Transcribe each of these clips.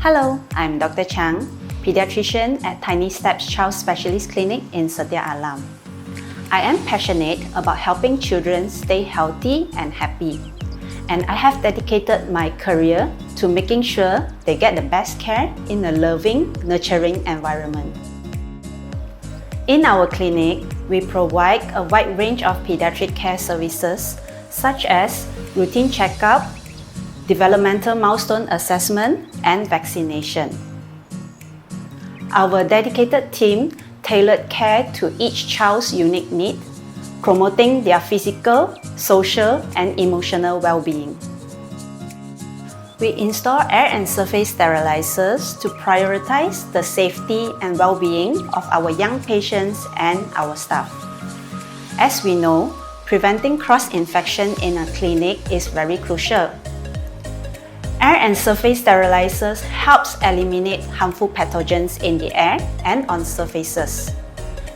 Hello, I'm Dr. Chang, Pediatrician at Tiny Steps Child Specialist Clinic in Setia Alam. I am passionate about helping children stay healthy and happy, and I have dedicated my career to making sure they get the best care in a loving, nurturing environment. In our clinic, we provide a wide range of pediatric care services such as routine checkup, developmental milestone assessment, and vaccination. Our dedicated team tailored care to each child's unique need, promoting their physical, social, and emotional well-being. We install air and surface sterilizers to prioritize the safety and well-being of our young patients and our staff. As we know, preventing cross-infection in a clinic is very crucial. Air and surface sterilizers helps eliminate harmful pathogens in the air and on surfaces.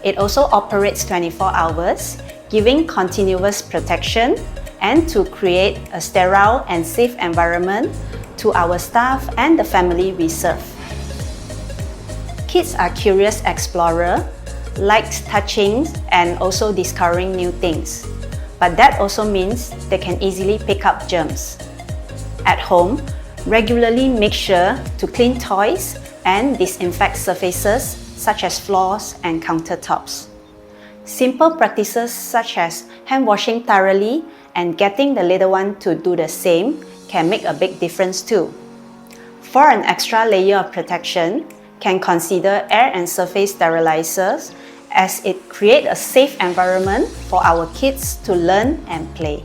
It also operates 24 hours, giving continuous protection and to create a sterile and safe environment to our staff and the family we serve. Kids are curious explorers, likes touching and also discovering new things. But that also means they can easily pick up germs. At home, regularly make sure to clean toys and disinfect surfaces such as floors and countertops. Simple practices such as hand washing thoroughly and getting the little one to do the same can make a big difference too. For an extra layer of protection, can consider air and surface sterilizers as it creates a safe environment for our kids to learn and play.